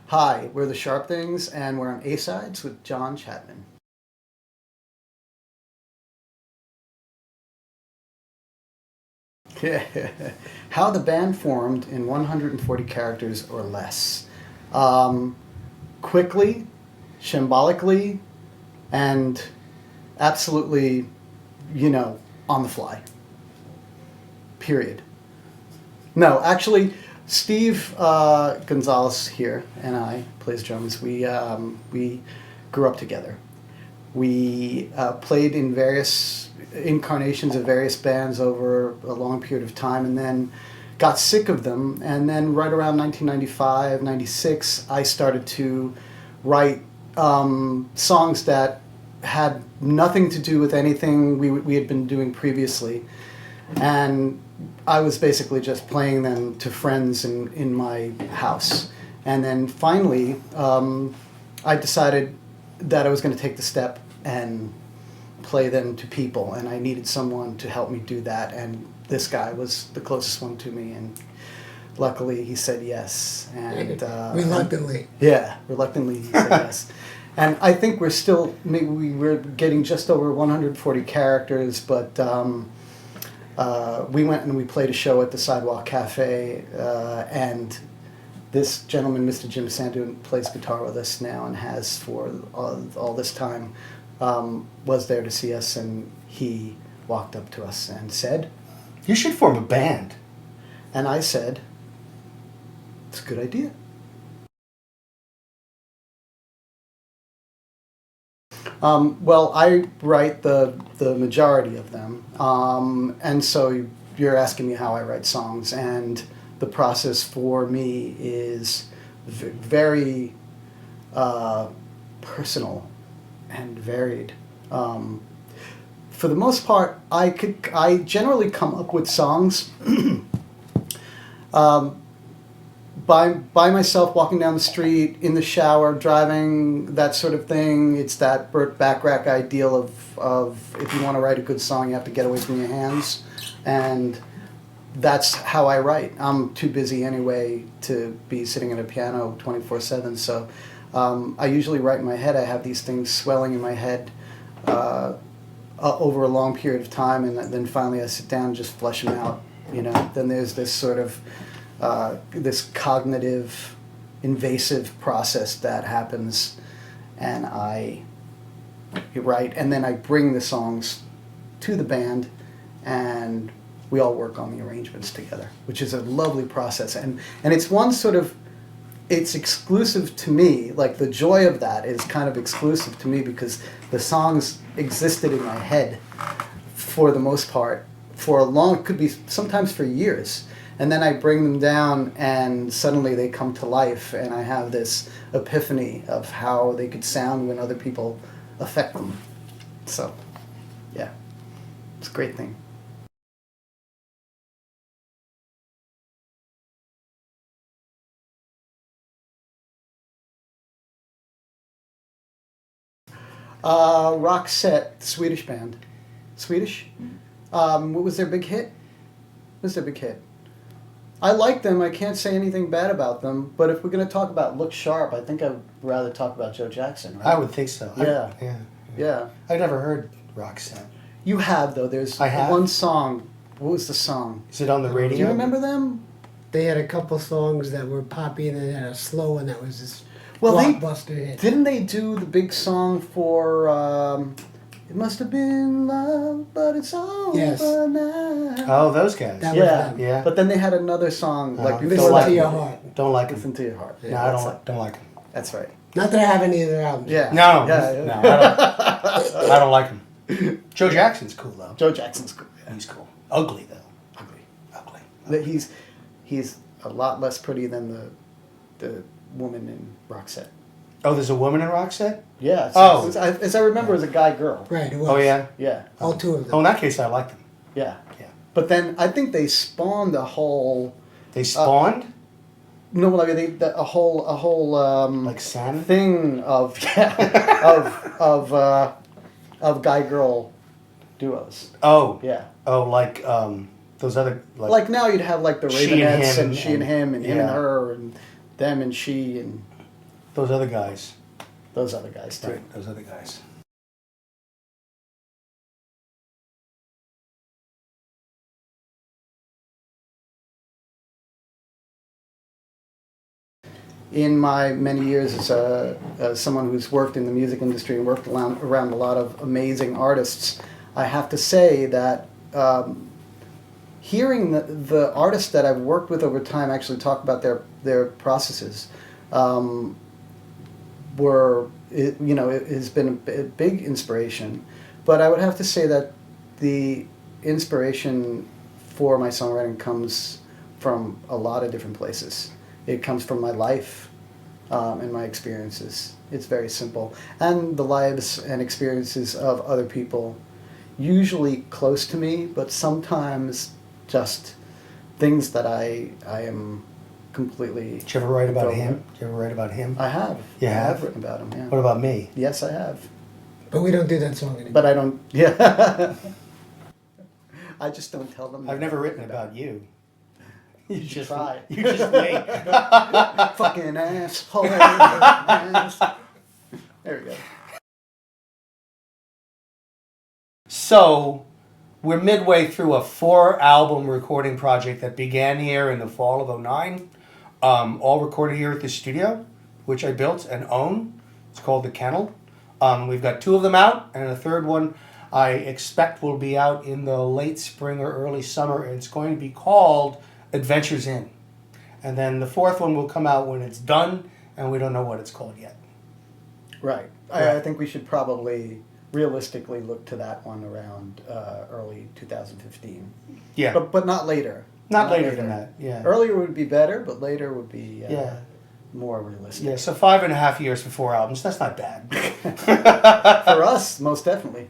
Hi, we're the Sharp Things, and we're on A-Sides with John Chattman. How the band formed in 140 characters or less. Quickly, symbolically, and absolutely, on the fly. Period. No, actually, Steve Gonzalez here and I plays drums. We grew up together. We played in various incarnations of various bands over a long period of time, and then got sick of them. And then right around 1995, 96, I started to write songs that had nothing to do with anything we had been doing previously. And I was basically just playing them to friends in my house. And then finally, I decided that I was going to take the step and play them to people, and I needed someone to help me do that, and this guy was the closest one to me, and luckily he said yes. And reluctantly. Reluctantly he said yes. And I think we're getting just over 140 characters, but we went and we played a show at the Sidewalk Cafe, and this gentleman, Mr. Jim Sandu, plays guitar with us now and has for all this time, was there to see us, and he walked up to us and said, "You should form a band." And I said, "It's a good idea." Well, I write the majority of them, and so you're asking me how I write songs, and the process for me is very personal and varied. For the most part, I generally come up with songs by myself, walking down the street, in the shower, driving, that sort of thing. It's that Burt Bacharach ideal of if you want to write a good song, you have to get away from your hands, and that's how I write. I'm too busy anyway to be sitting at a piano 24/7, so I usually write in my head. I have these things swelling in my head over a long period of time, and then finally I sit down and just flesh them out. Then there's this sort of this cognitive, invasive process that happens, and I write, and then I bring the songs to the band, and we all work on the arrangements together, which is a lovely process. And it's one sort of, it's exclusive to me. Like, the joy of that is kind of exclusive to me because the songs existed in my head for the most part for a long, could be sometimes for years. And then I bring them down and suddenly they come to life, and I have this epiphany of how they could sound when other people affect them. So, yeah, it's a great thing. Roxette, the Swedish band. Swedish? What was their big hit? What was their big hit? I like them. I can't say anything bad about them. But if we're going to talk about look sharp, I think I'd rather talk about Joe Jackson, right? I would think so. Yeah. I've never heard Roxette. You have, though. There's I have? one song. What was the song? Is it on the radio? Do you remember them? They had a couple songs that were poppy, and then they had a slow one that was this Well, blockbuster hit. Didn't they do the big song for It Must Have Been Love, But It's Over Yes. Now? Oh, those guys. That was Yeah, them. Yeah. But then they had another song like before Listen that. to Your Heart. Don't like Listen them. to Your Heart. No, Yeah, I that's don't like them. That's right. Not that I have any of their albums. Yeah. No, Yeah. no, I don't like them. Joe Jackson's cool though. Joe Jackson's cool. Yeah. He's cool. Ugly though. Ugly. Ugly. He's a lot less pretty than the woman in Roxette. Oh, there's a woman in Roxette? Yeah. Oh. As I remember, it was a guy-girl. Right, it was. Oh yeah. Yeah. All two of them. Oh, in that case, I like them. Yeah. Yeah. But then I think they spawned a whole. They spawned. No, like a whole Like salmon? thing of of guy-girl duos. Oh. Yeah. Oh, like those other Like now you'd have like the She and Ravenettes him and she and him and him and yeah. her and them and she and Those other guys. Those other guys too. Right, those other guys. In my many years as someone who's worked in the music industry and worked around a lot of amazing artists, I have to say that hearing the artists that I've worked with over time actually talk about their processes it has been a big inspiration. But I would have to say that the inspiration for my songwriting comes from a lot of different places. It comes from my life and my experiences. It's very simple. And the lives and experiences of other people, usually close to me, but sometimes just things that I am completely... Did you ever write about over. him? Did you ever write about him? I have. You I have? have written about him, yeah. What about me? Yes, I have. But we don't do that song anymore. But I don't... Yeah. I just don't tell them. I've never written about you. You should try. You just wait. Fucking asshole. There we go. So, we're midway through a 4-album recording project that began here in the fall of '09. All recorded here at the studio, which I built and own. It's called The Kennel. We've got 2 of them out, and a third one I expect will be out in the late spring or early summer. And it's going to be called Adventures In. And then the 4th one will come out when it's done, and we don't know what it's called yet. Right. I think we should probably realistically look to that one around early 2015. Yeah. But not later. Not later than that, yeah. Earlier would be better, but later would be Yeah. more realistic. Yeah, so 5.5 years for 4 albums. That's not bad. For us, most definitely.